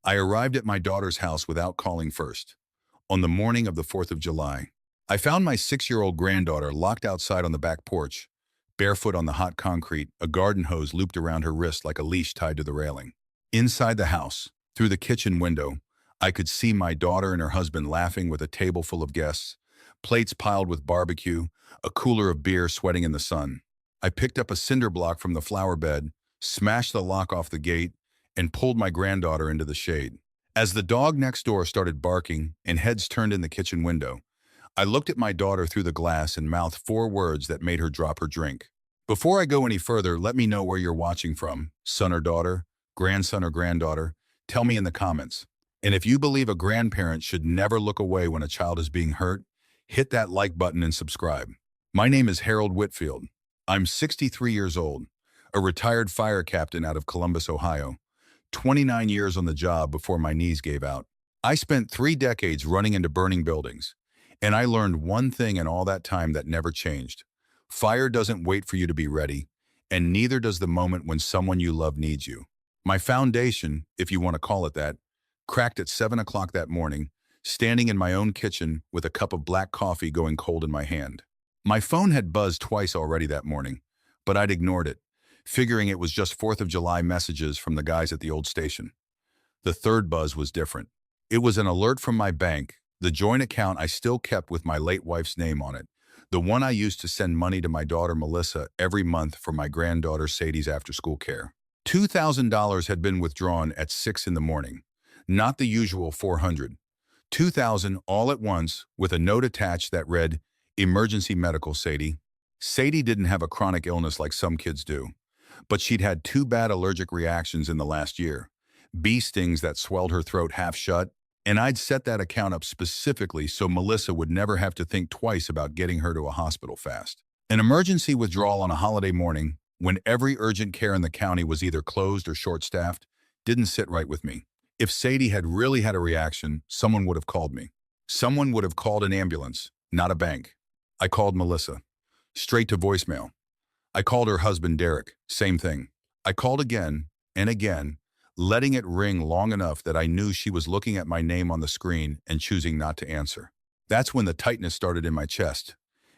I arrived at my daughter's house without calling first. On the morning of the 4th of July, I found my 6-year-old granddaughter locked outside on the back porch, barefoot on the hot concrete, a garden hose looped around her wrist like a leash tied to the railing. Inside the house, through the kitchen window, I could see my daughter and her husband laughing with a table full of guests, plates piled with barbecue, a cooler of beer sweating in the sun. I picked up a cinder block from the flower bed, smashed the lock off the gate, and pulled my granddaughter into the shade. As the dog next door started barking and heads turned in the kitchen window, I looked at my daughter through the glass and mouthed 4 words that made her drop her drink. Before I go any further, let me know where you're watching from, son or daughter, grandson or granddaughter. Tell me in the comments. And if you believe a grandparent should never look away when a child is being hurt, hit that like button and subscribe. My name is Harold Whitfield. I'm 63 years old, a retired fire captain out of Columbus, Ohio, 29 years on the job before my knees gave out. I spent 3 decades running into burning buildings, and I learned one thing in all that time that never changed. Fire doesn't wait for you to be ready, and neither does the moment when someone you love needs you. My foundation, if you want to call it that, cracked at 7 o'clock that morning, standing in my own kitchen with a cup of black coffee going cold in my hand. My phone had buzzed twice already that morning, but I'd ignored it, figuring it was just 4th of July messages from the guys at the old station. The third buzz was different. It was an alert from my bank, the joint account I still kept with my late wife's name on it, the one I used to send money to my daughter Melissa every month for my granddaughter Sadie's after-school care. $2,000 had been withdrawn at 6 in the morning, not the usual 400. $2,000 all at once with a note attached that read, "Emergency medical, Sadie." Sadie didn't have a chronic illness like some kids do, but she'd had 2 bad allergic reactions in the last year, bee stings that swelled her throat half shut, and I'd set that account up specifically so Melissa would never have to think twice about getting her to a hospital fast. An emergency withdrawal on a holiday morning, when every urgent care in the county was either closed or short-staffed, didn't sit right with me. If Sadie had really had a reaction, someone would have called me. Someone would have called an ambulance, not a bank. I called Melissa. Straight to voicemail. I called her husband, Derek. Same thing. I called again and again, letting it ring long enough that I knew she was looking at my name on the screen and choosing not to answer. That's when the tightness started in my chest.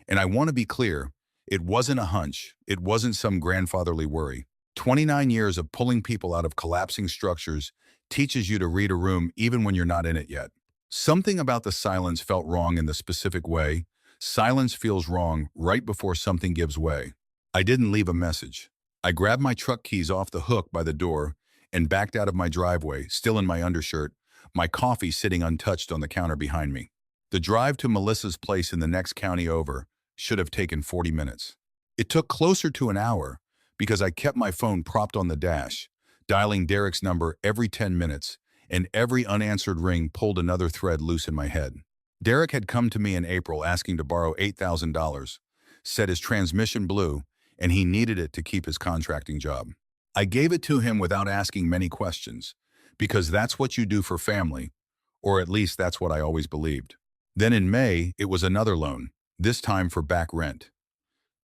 And I want to be clear, it wasn't a hunch. It wasn't some grandfatherly worry. 29 years of pulling people out of collapsing structures teaches you to read a room even when you're not in it yet. Something about the silence felt wrong in the specific way. Silence feels wrong right before something gives way. I didn't leave a message. I grabbed my truck keys off the hook by the door and backed out of my driveway, still in my undershirt, my coffee sitting untouched on the counter behind me. The drive to Melissa's place in the next county over should have taken 40 minutes. It took closer to an hour because I kept my phone propped on the dash, dialing Derek's number every 10 minutes, and every unanswered ring pulled another thread loose in my head. Derek had come to me in April asking to borrow $8,000, said his transmission blew, and he needed it to keep his contracting job. I gave it to him without asking many questions, because that's what you do for family, or at least that's what I always believed. Then in May, it was another loan, this time for back rent.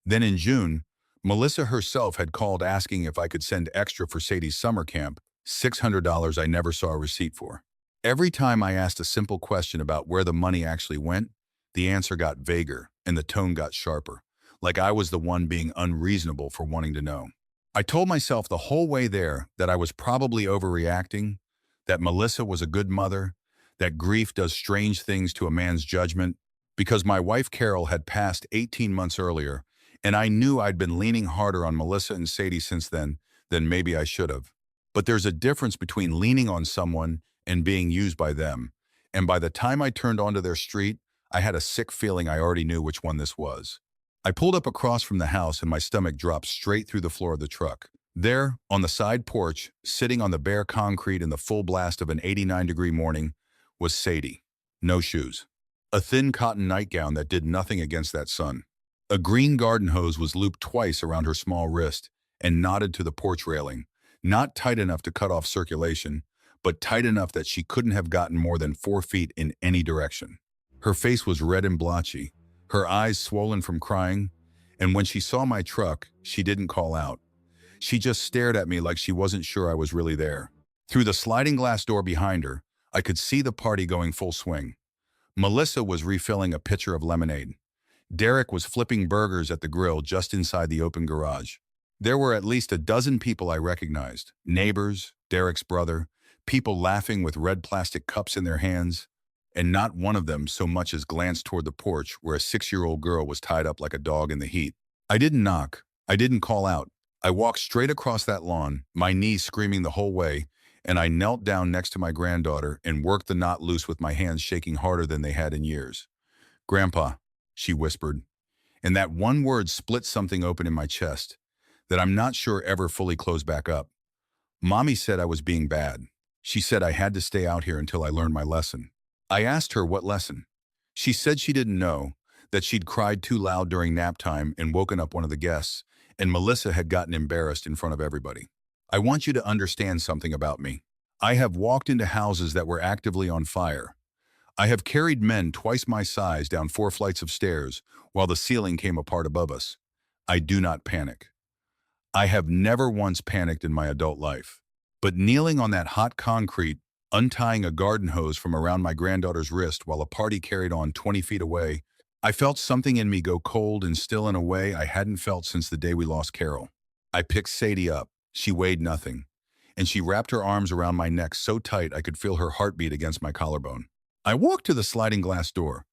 Then in June, Melissa herself had called asking if I could send extra for Sadie's summer camp, $600 I never saw a receipt for. Every time I asked a simple question about where the money actually went, the answer got vaguer and the tone got sharper, like I was the one being unreasonable for wanting to know. I told myself the whole way there that I was probably overreacting, that Melissa was a good mother, that grief does strange things to a man's judgment, because my wife Carol had passed 18 months earlier, and I knew I'd been leaning harder on Melissa and Sadie since then than maybe I should have. But there's a difference between leaning on someone and being used by them, and by the time I turned onto their street, I had a sick feeling I already knew which one this was. I pulled up across from the house and my stomach dropped straight through the floor of the truck. There, on the side porch, sitting on the bare concrete in the full blast of an 89-degree morning, was Sadie. No shoes. A thin cotton nightgown that did nothing against that sun. A green garden hose was looped twice around her small wrist and knotted to the porch railing, not tight enough to cut off circulation, but tight enough that she couldn't have gotten more than 4 feet in any direction. Her face was red and blotchy, her eyes swollen from crying, and when she saw my truck, she didn't call out. She just stared at me like she wasn't sure I was really there. Through the sliding glass door behind her, I could see the party going full swing. Melissa was refilling a pitcher of lemonade. Derek was flipping burgers at the grill just inside the open garage. There were at least a dozen people I recognized, neighbors, Derek's brother, people laughing with red plastic cups in their hands, and not one of them so much as glanced toward the porch where a 6-year-old girl was tied up like a dog in the heat. I didn't knock. I didn't call out. I walked straight across that lawn, my knees screaming the whole way, and I knelt down next to my granddaughter and worked the knot loose with my hands shaking harder than they had in years. "Grandpa," she whispered, and that one word split something open in my chest that I'm not sure ever fully closed back up. Mommy said I was being bad. She said I had to stay out here until I learned my lesson. I asked her what lesson. She said she didn't know, that she'd cried too loud during nap time and woken up one of the guests, and Melissa had gotten embarrassed in front of everybody. I want you to understand something about me. I have walked into houses that were actively on fire. I have carried men twice my size down 4 flights of stairs while the ceiling came apart above us. I do not panic. I have never once panicked in my adult life. But kneeling on that hot concrete, untying a garden hose from around my granddaughter's wrist while a party carried on 20 feet away, I felt something in me go cold and still in a way I hadn't felt since the day we lost Carol. I picked Sadie up. She weighed nothing, and she wrapped her arms around my neck so tight I could feel her heartbeat against my collarbone. I walked to the sliding glass door,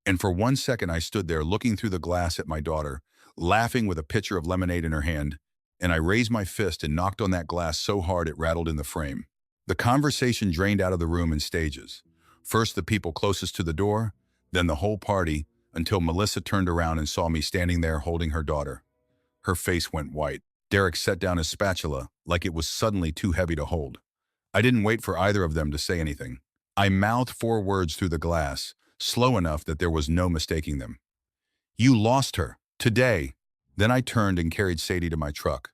and for 1 second I stood there looking through the glass at my daughter, laughing with a pitcher of lemonade in her hand, and I raised my fist and knocked on that glass so hard it rattled in the frame. The conversation drained out of the room in stages. First the people closest to the door, then the whole party, until Melissa turned around and saw me standing there holding her daughter. Her face went white. Derek set down his spatula like it was suddenly too heavy to hold. I didn't wait for either of them to say anything. I mouthed 4 words through the glass, slow enough that there was no mistaking them. "You lost her. Today." Then I turned and carried Sadie to my truck,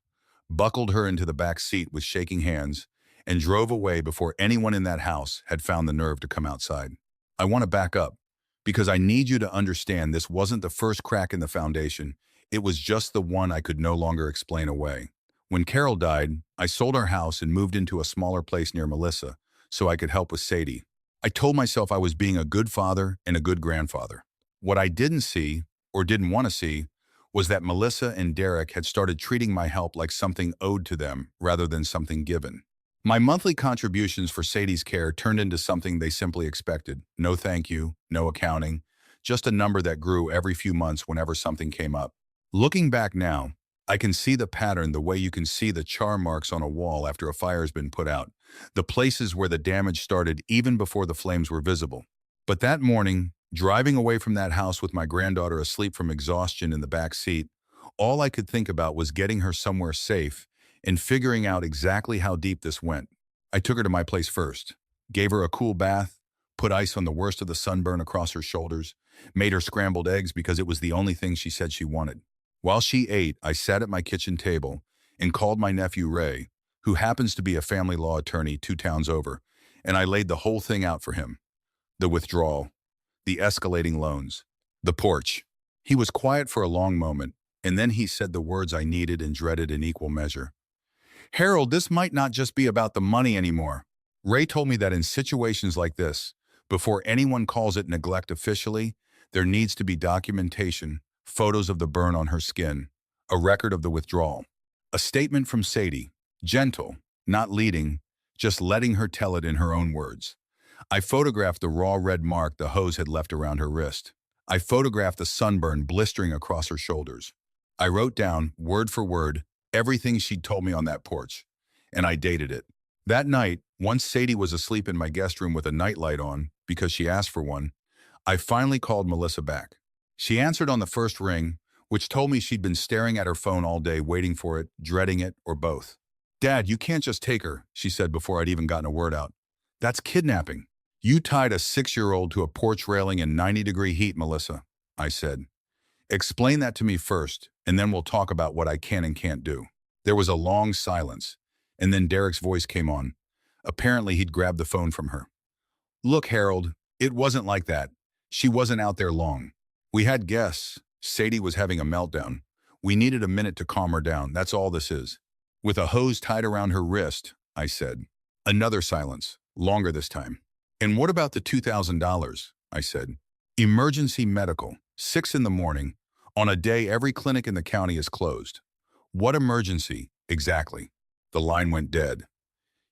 buckled her into the back seat with shaking hands, and drove away before anyone in that house had found the nerve to come outside. I want to back up, because I need you to understand this wasn't the first crack in the foundation. It was just the one I could no longer explain away. When Carol died, I sold our house and moved into a smaller place near Melissa so I could help with Sadie. I told myself I was being a good father and a good grandfather. What I didn't see, or didn't want to see, was that Melissa and Derek had started treating my help like something owed to them rather than something given. My monthly contributions for Sadie's care turned into something they simply expected. No thank you, no accounting, just a number that grew every few months whenever something came up. Looking back now, I can see the pattern the way you can see the char marks on a wall after a fire has been put out, the places where the damage started even before the flames were visible. But that morning, driving away from that house with my granddaughter asleep from exhaustion in the back seat, all I could think about was getting her somewhere safe and figuring out exactly how deep this went. I took her to my place first, gave her a cool bath, put ice on the worst of the sunburn across her shoulders, made her scrambled eggs because it was the only thing she said she wanted. While she ate, I sat at my kitchen table and called my nephew Ray, who happens to be a family law attorney 2 towns over, and I laid the whole thing out for him. The withdrawal, the escalating loans, the porch. He was quiet for a long moment, and then he said the words I needed and dreaded in equal measure. "Harold, this might not just be about the money anymore." Ray told me that in situations like this, before anyone calls it neglect officially, there needs to be documentation, photos of the burn on her skin, a record of the withdrawal, a statement from Sadie, gentle, not leading, just letting her tell it in her own words. I photographed the raw red mark the hose had left around her wrist. I photographed the sunburn blistering across her shoulders. I wrote down, word for word, everything she'd told me on that porch, and I dated it. That night, once Sadie was asleep in my guest room with a nightlight on, because she asked for one, I finally called Melissa back. She answered on the first ring, which told me she'd been staring at her phone all day waiting for it, dreading it, or both. "Dad, you can't just take her," she said before I'd even gotten a word out. "That's kidnapping." "You tied a 6-year-old to a porch railing in 90-degree heat, Melissa," I said. "Explain that to me first, and then we'll talk about what I can and can't do." There was a long silence, and then Derek's voice came on. Apparently he'd grabbed the phone from her. "Look, Harold, it wasn't like that. She wasn't out there long. We had guests. Sadie was having a meltdown. We needed a minute to calm her down. That's all this is." "With a hose tied around her wrist," I said. Another silence, longer this time. "And what about the $2,000? I said. "Emergency medical, 6 in the morning, on a day every clinic in the county is closed." "What emergency, exactly?" The line went dead.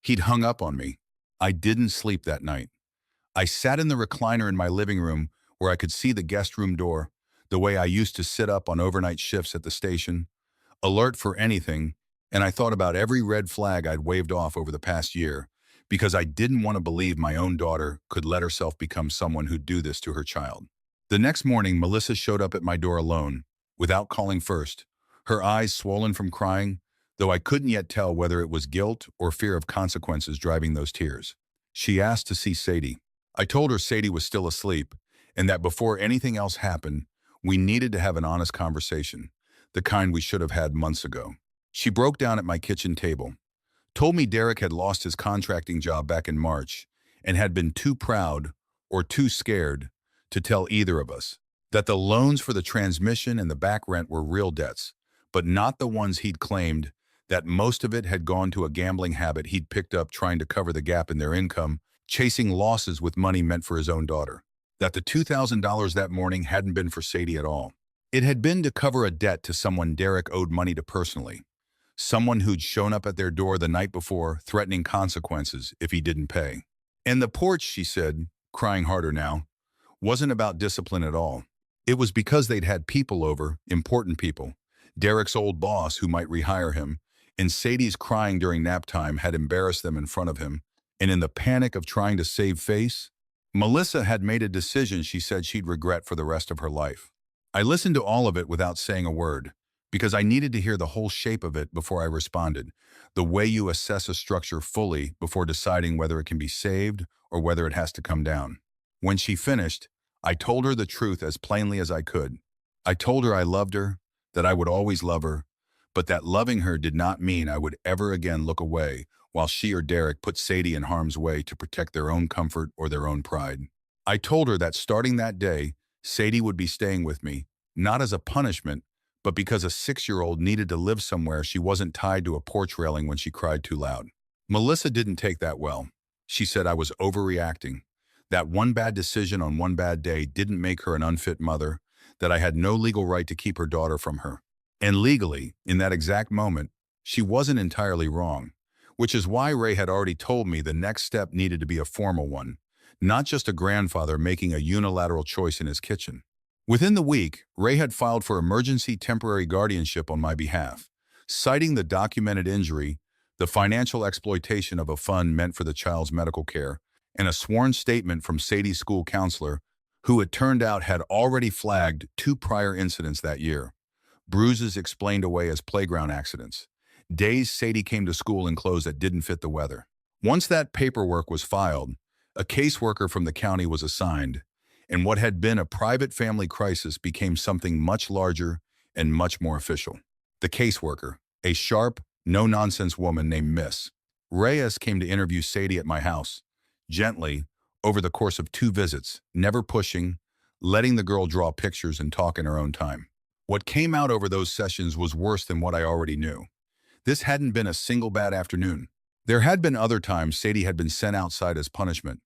He'd hung up on me. I didn't sleep that night. I sat in the recliner in my living room where I could see the guest room door, the way I used to sit up on overnight shifts at the station, alert for anything, and I thought about every red flag I'd waved off over the past year because I didn't want to believe my own daughter could let herself become someone who'd do this to her child. The next morning, Melissa showed up at my door alone, without calling first, her eyes swollen from crying, though I couldn't yet tell whether it was guilt or fear of consequences driving those tears. She asked to see Sadie. I told her Sadie was still asleep, and that before anything else happened, we needed to have an honest conversation, the kind we should have had months ago. She broke down at my kitchen table, told me Derek had lost his contracting job back in March and had been too proud or too scared to tell either of us, that the loans for the transmission and the back rent were real debts, but not the ones he'd claimed, that most of it had gone to a gambling habit he'd picked up trying to cover the gap in their income, chasing losses with money meant for his own daughter, that the $2,000 that morning hadn't been for Sadie at all. It had been to cover a debt to someone Derek owed money to personally, someone who'd shown up at their door the night before, threatening consequences if he didn't pay. And the porch, she said, crying harder now, wasn't about discipline at all. It was because they'd had people over, important people, Derek's old boss who might rehire him, and Sadie's crying during nap time had embarrassed them in front of him, and in the panic of trying to save face, Melissa had made a decision she said she'd regret for the rest of her life. I listened to all of it without saying a word, because I needed to hear the whole shape of it before I responded, the way you assess a structure fully before deciding whether it can be saved or whether it has to come down. When she finished, I told her the truth as plainly as I could. I told her I loved her, that I would always love her, but that loving her did not mean I would ever again look away while she or Derek put Sadie in harm's way to protect their own comfort or their own pride. I told her that starting that day, Sadie would be staying with me, not as a punishment, but because a 6-year-old needed to live somewhere she wasn't tied to a porch railing when she cried too loud. Melissa didn't take that well. She said I was overreacting, that one bad decision on one bad day didn't make her an unfit mother, that I had no legal right to keep her daughter from her. And legally, in that exact moment, she wasn't entirely wrong, which is why Ray had already told me the next step needed to be a formal one, not just a grandfather making a unilateral choice in his kitchen. Within the week, Ray had filed for emergency temporary guardianship on my behalf, citing the documented injury, the financial exploitation of a fund meant for the child's medical care, and a sworn statement from Sadie's school counselor, who it turned out had already flagged 2 prior incidents that year. Bruises explained away as playground accidents. Days Sadie came to school in clothes that didn't fit the weather. Once that paperwork was filed, a caseworker from the county was assigned, and what had been a private family crisis became something much larger and much more official. The caseworker, a sharp, no-nonsense woman named Miss Reyes, came to interview Sadie at my house, gently, over the course of 2 visits, never pushing, letting the girl draw pictures and talk in her own time. What came out over those sessions was worse than what I already knew. This hadn't been a single bad afternoon. There had been other times Sadie had been sent outside as punishment.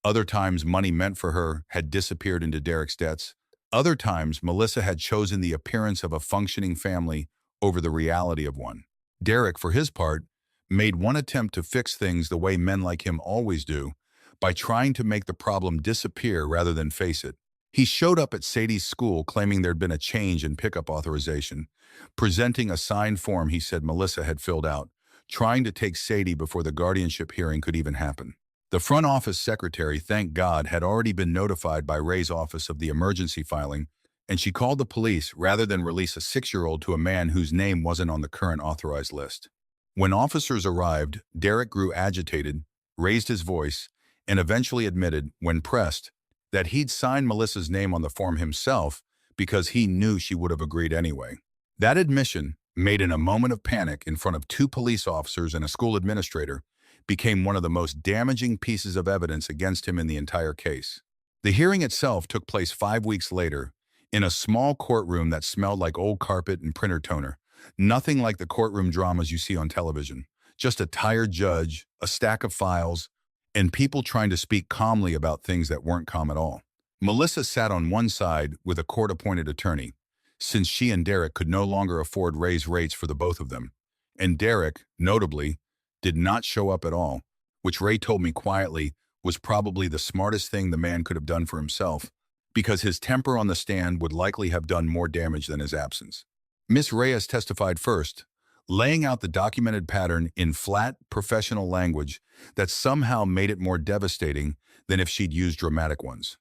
Other times money meant for her had disappeared into Derek's debts. Other times Melissa had chosen the appearance of a functioning family over the reality of one. Derek, for his part, made one attempt to fix things the way men like him always do, by trying to make the problem disappear rather than face it. He showed up at Sadie's school claiming there'd been a change in pickup authorization, presenting a signed form he said Melissa had filled out, trying to take Sadie before the guardianship hearing could even happen. The front office secretary, thank God, had already been notified by Ray's office of the emergency filing, and she called the police rather than release a 6-year-old to a man whose name wasn't on the current authorized list. When officers arrived, Derek grew agitated, raised his voice, and eventually admitted, when pressed, that he'd signed Melissa's name on the form himself because he knew she would have agreed anyway. That admission, made in a moment of panic in front of 2 police officers and a school administrator, became one of the most damaging pieces of evidence against him in the entire case. The hearing itself took place 5 weeks later, in a small courtroom that smelled like old carpet and printer toner, nothing like the courtroom dramas you see on television, Just a tired judge, a stack of files, and people trying to speak calmly about things that weren't calm at all. Melissa sat on one side with a court-appointed attorney, since she and Derek could no longer afford raised rates for the both of them. And Derek, notably, did not show up at all, which Ray told me quietly was probably the smartest thing the man could have done for himself, because his temper on the stand would likely have done more damage than his absence. Miss Reyes testified first, laying out the documented pattern in flat, professional language that somehow made it more devastating than if she'd used dramatic ones.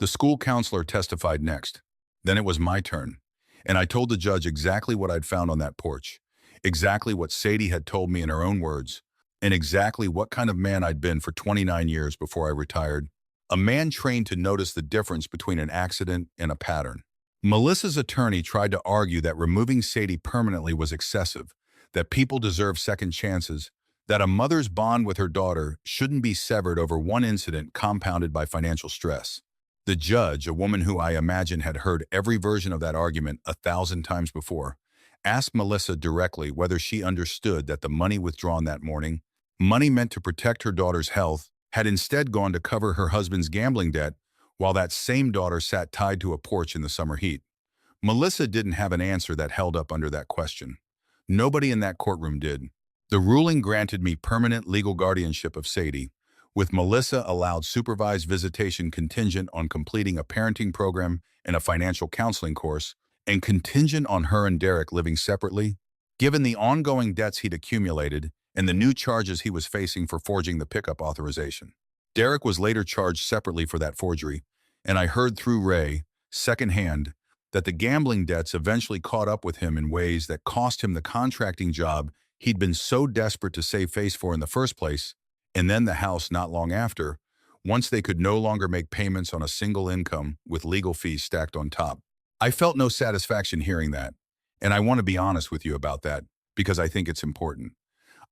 The school counselor testified next. Then it was my turn, and I told the judge exactly what I'd found on that porch, exactly what Sadie had told me in her own words, and exactly what kind of man I'd been for 29 years before I retired. A man trained to notice the difference between an accident and a pattern. Melissa's attorney tried to argue that removing Sadie permanently was excessive, that people deserve second chances, that a mother's bond with her daughter shouldn't be severed over one incident compounded by financial stress. The judge, a woman who I imagine had heard every version of that argument 1,000 times before, asked Melissa directly whether she understood that the money withdrawn that morning, money meant to protect her daughter's health, had instead gone to cover her husband's gambling debt, while that same daughter sat tied to a porch in the summer heat. Melissa didn't have an answer that held up under that question. Nobody in that courtroom did. The ruling granted me permanent legal guardianship of Sadie, with Melissa allowed supervised visitation contingent on completing a parenting program and a financial counseling course, and contingent on her and Derek living separately, given the ongoing debts he'd accumulated and the new charges he was facing for forging the pickup authorization. Derek was later charged separately for that forgery, and I heard through Ray, secondhand, that the gambling debts eventually caught up with him in ways that cost him the contracting job he'd been so desperate to save face for in the first place, and then the house not long after, once they could no longer make payments on a single income with legal fees stacked on top. I felt no satisfaction hearing that, and I want to be honest with you about that because I think it's important.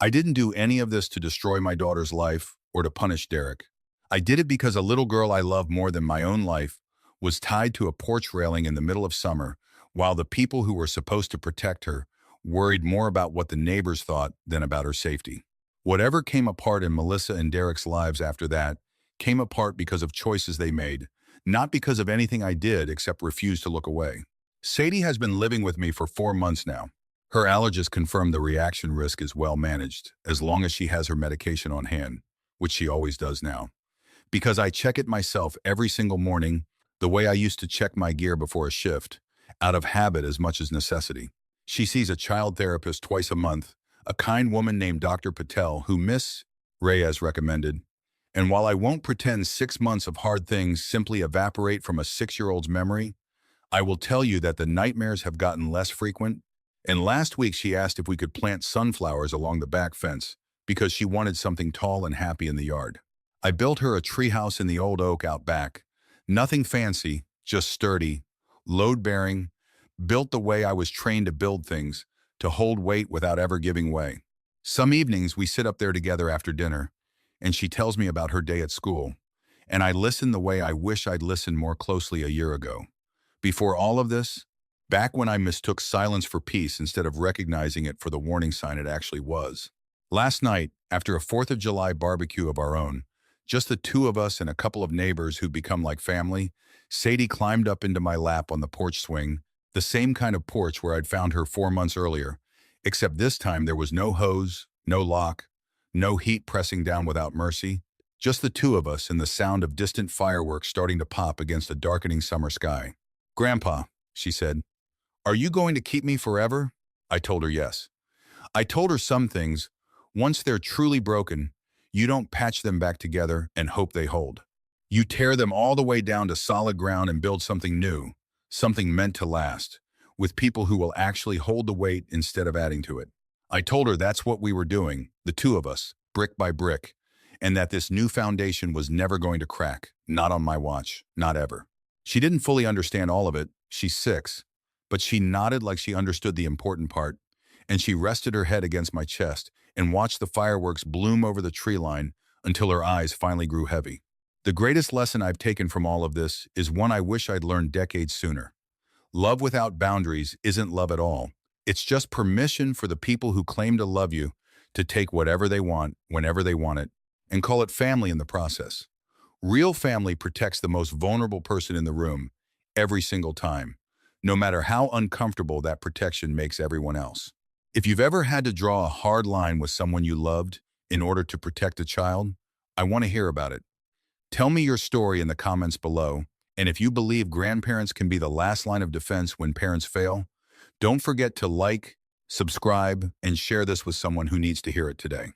I didn't do any of this to destroy my daughter's life or to punish Derek. I did it because a little girl I love more than my own life was tied to a porch railing in the middle of summer, while the people who were supposed to protect her worried more about what the neighbors thought than about her safety. Whatever came apart in Melissa and Derek's lives after that came apart because of choices they made, not because of anything I did except refuse to look away. Sadie has been living with me for 4 months now. Her allergist confirmed the reaction risk is well managed, as long as she has her medication on hand, which she always does now. Because I check it myself every single morning, the way I used to check my gear before a shift, out of habit as much as necessity. She sees a child therapist twice a month, a kind woman named Dr. Patel, who Miss Reyes recommended. And while I won't pretend 6 months of hard things simply evaporate from a 6-year-old's memory, I will tell you that the nightmares have gotten less frequent. And last week she asked if we could plant sunflowers along the back fence because she wanted something tall and happy in the yard. I built her a treehouse in the old oak out back. Nothing fancy, just sturdy, load-bearing, built the way I was trained to build things, to hold weight without ever giving way. Some evenings we sit up there together after dinner, and she tells me about her day at school, and I listen the way I wish I'd listened more closely a year ago. Before all of this, back when I mistook silence for peace instead of recognizing it for the warning sign it actually was. Last night, after a 4th of July barbecue of our own, just the two of us and a couple of neighbors who'd become like family, Sadie climbed up into my lap on the porch swing, the same kind of porch where I'd found her 4 months earlier, except this time there was no hose, no lock, no heat pressing down without mercy, just the two of us and the sound of distant fireworks starting to pop against a darkening summer sky. "Grandpa," she said, "are you going to keep me forever?" I told her yes. I told her some things, once they're truly broken, you don't patch them back together and hope they hold. You tear them all the way down to solid ground and build something new, something meant to last, with people who will actually hold the weight instead of adding to it. I told her that's what we were doing, the two of us, brick by brick, and that this new foundation was never going to crack, not on my watch, not ever. She didn't fully understand all of it, she's 6, but she nodded like she understood the important part, and she rested her head against my chest and watched the fireworks bloom over the tree line until her eyes finally grew heavy. The greatest lesson I've taken from all of this is one I wish I'd learned decades sooner. Love without boundaries isn't love at all. It's just permission for the people who claim to love you to take whatever they want, whenever they want it, and call it family in the process. Real family protects the most vulnerable person in the room every single time, no matter how uncomfortable that protection makes everyone else. If you've ever had to draw a hard line with someone you loved in order to protect a child, I want to hear about it. Tell me your story in the comments below, and if you believe grandparents can be the last line of defense when parents fail, don't forget to like, subscribe, and share this with someone who needs to hear it today.